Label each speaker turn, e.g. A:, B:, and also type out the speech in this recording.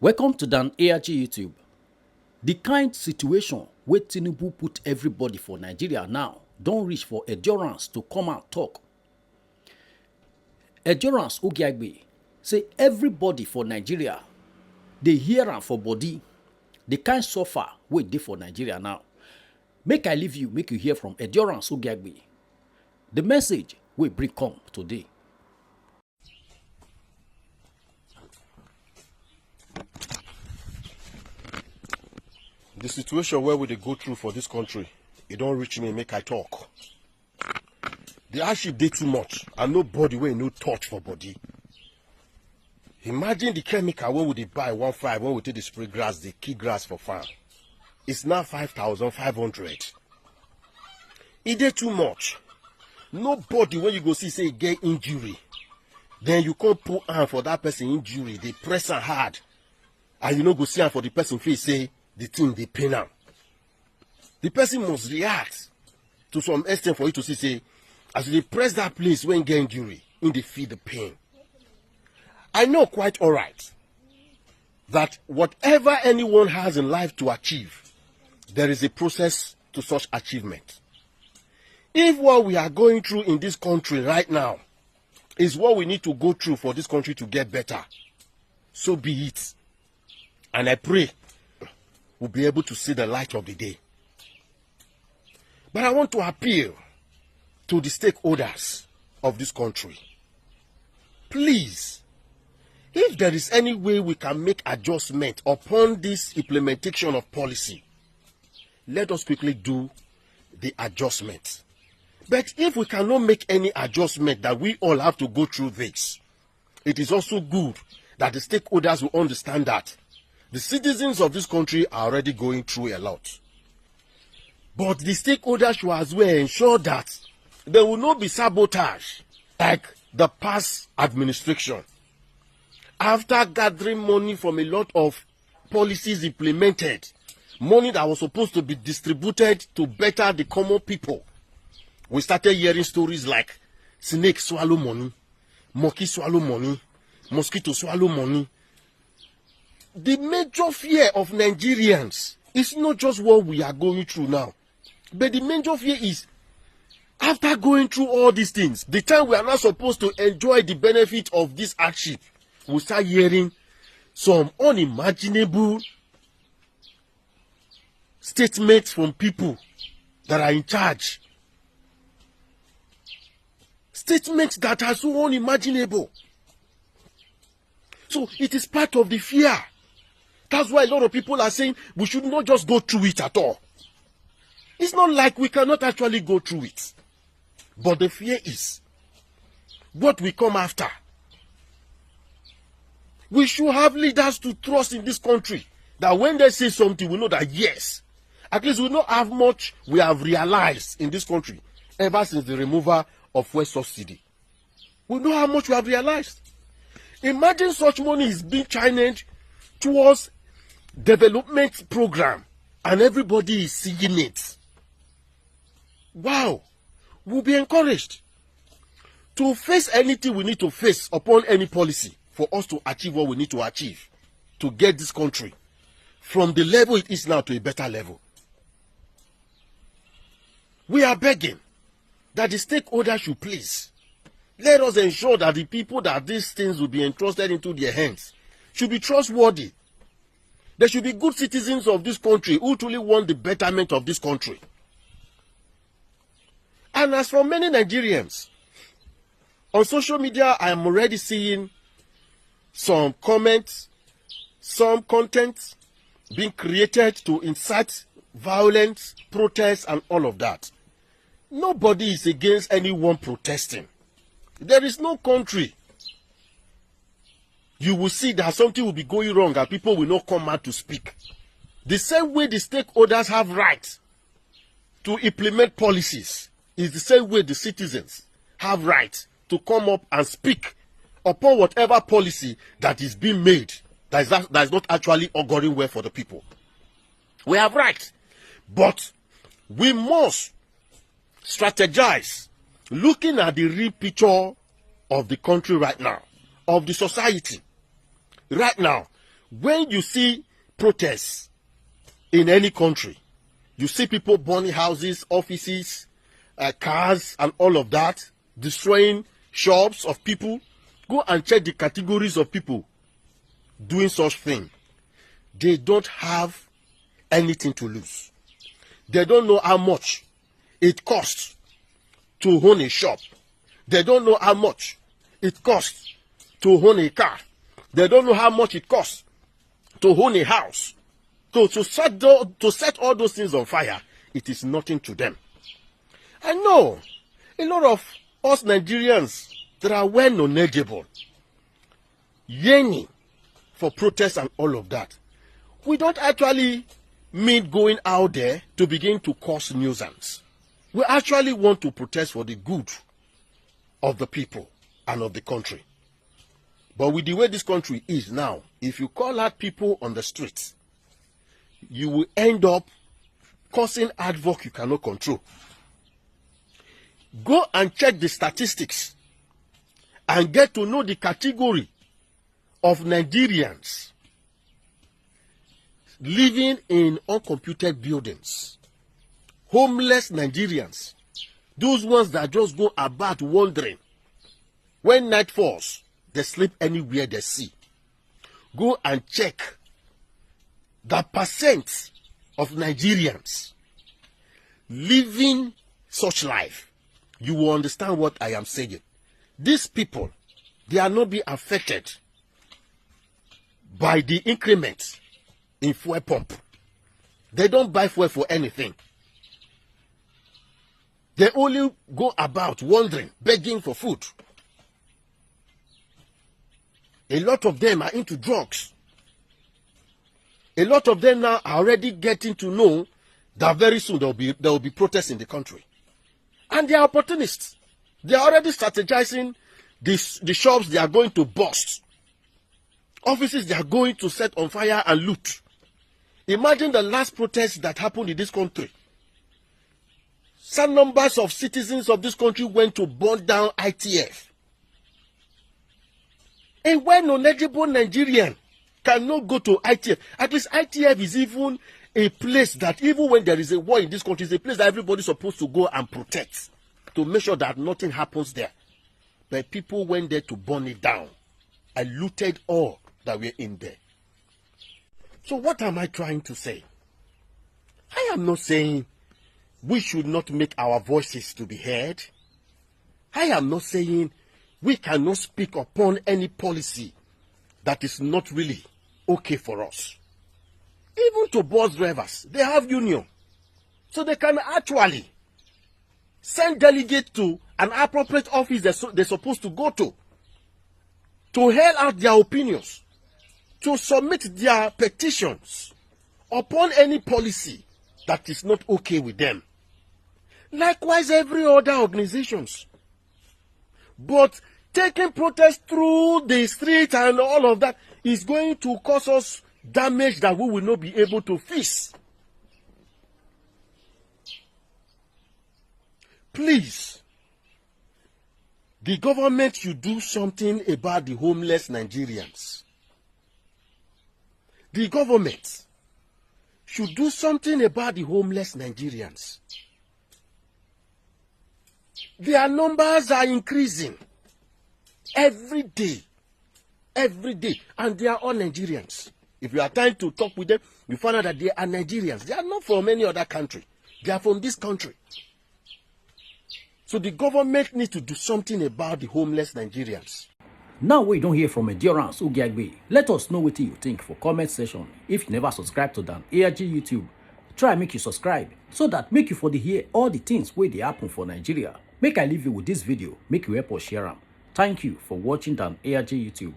A: Welcome to Dan ARG YouTube. The kind situation where Tinubu put everybody for Nigeria now don't reach for endurance to come and talk. Endurance Ogiagbe say everybody for Nigeria, they hear am for body. The kind suffer wey dey for Nigeria now. Make I leave you, make you hear from Endurance Ogiagbe. The message we bring come today.
B: The situation where we dey go through for this country, it don't reach me make I talk. The hardship dey too much and nobody wey no touch for body. Imagine the chemical wey we dey buy 1.5 when we take the spray grass, the kill grass for farm. It's now 5,500. It dey too much. Nobody when you go see say e get injury, then you can't put hand for that person injury. They press am hard, and you no go see am for the person face say the thing dey pain am. The person must react to some extent for you to see say as you dey press that place when get injury, in dey feel the pain. I know quite alright that whatever anyone has in life to achieve, there is a process to such achievement. If what we are going through in this country right now is what we need to go through for this country to get better, so be it. And I pray we'll be able to see the light of the day. But I want to appeal to the stakeholders of this country. Please, if there is any way we can make adjustment upon this implementation of policy, let us quickly do the adjustment. But if we cannot make any adjustment that we all have to go through this, it is also good that the stakeholders will understand that the citizens of this country are already going through a lot. But the stakeholders should as well ensure that there will not be sabotage like the past administration. After gathering money from a lot of policies implemented, money that was supposed to be distributed to better the common people, we started hearing stories like snake swallow money, monkey swallow money, mosquito swallow money. The major fear of Nigerians is not just what we are going through now, but the major fear is after going through all these things, the time we are not supposed to enjoy the benefit of this hardship, we start hearing some unimaginable statements from people that are in charge. Statements that are so unimaginable. So it is part of the fear. That's why a lot of people are saying we should not just go through it at all. It's not like we cannot actually go through it. But the fear is what we come after. We should have leaders to trust in this country. That when they say something, we know that yes, at least we know how much we have realized in this country ever since the removal of fuel subsidy. We know how much we have realized. Imagine such money is being channeled towards development program and everybody is seeing it. Wow, we'll be encouraged to face anything we need to face upon any policy for us to achieve what we need to achieve to get this country from the level it is now to a better level. We are begging that the stakeholders should please let us ensure that the people that these things will be entrusted into their hands should be trustworthy. They should be good citizens of this country who truly want the betterment of this country. And as for many Nigerians, on social media, I am already seeing some comments, some content being created to incite violence, protests, and all of that. Nobody is against anyone protesting. There is no country you will see that something will be going wrong and people will not come out to speak. The same way the stakeholders have right to implement policies is the same way the citizens have right to come up and speak upon whatever policy that is being made that is not actually auguring well for the people. We have right, but we must strategize looking at the real picture of the country right now, of the society. Right now, When you see protests in any country, you see people burning houses, offices, cars, and all of that, destroying shops of people. Go and check the categories of people doing such thing. They don't have anything to lose. They don't know how much it costs to own a shop. They don't know how much it costs to own a car. They don't know how much it costs to own a house. So to set all those things on fire, it is nothing to them. I know a lot of us Nigerians that are well knowledgeable, yearning for protests and all of that. We don't actually mean going out there to begin to cause nuisance. We actually want to protest for the good of the people and of the country. But with the way this country is now, if you call out people on the streets, you will end up causing havoc you cannot control. Go and check the statistics and get to know the category of Nigerians living in uncomputed buildings. Homeless Nigerians. Those ones that just go about wandering. When night falls, they sleep anywhere they see. Go and check the percent of Nigerians living such life. You will understand what I am saying. These people, they are not being affected by the increment in fuel pump. They don't buy fuel for anything. They only go about wandering, begging for food. A lot of them are into drugs. A lot of them now are already getting to know that very soon there will be protests in the country. And they are opportunists. They are already strategizing the shops they are going to bust. Offices they are going to set on fire and loot. Imagine the last protest that happened in this country. Some numbers of citizens of this country went to burn down ITF. A well-knowledgeable Nigerian cannot go to ITF. At least ITF is even a place that even when there is a war in this country, is a place that everybody is supposed to go and protect to make sure that nothing happens there. But people went there to burn it down and looted all that were in there. So what am I trying to say? I am not saying we should not make our voices to be heard. I am not saying we cannot speak upon any policy that is not really okay for us. Even to bus drivers, they have union. So they can actually send delegates to an appropriate office they're supposed to go to hail out their opinions, to submit their petitions upon any policy that is not okay with them. Likewise, every other organizations. But taking protest through the street and all of that is going to cause us damage that we will not be able to fix. Please, the government should do something about the homeless Nigerians. The government should do something about the homeless Nigerians. Their numbers are increasing every day, and they are all Nigerians. If you are trying to talk with them, you find out that they are Nigerians. They are not from any other country. They are from this country. So the government needs to do something about the homeless Nigerians.
A: Now we don't hear from Endurance Ogiagbe. Let us know what you think for comment section. If you never subscribe to Dan ARG YouTube, try make you subscribe so that make you for the hear all the things where they happen for Nigeria. Make I leave you with this video, make you help us share them. Thank you for watching Dan ARG YouTube.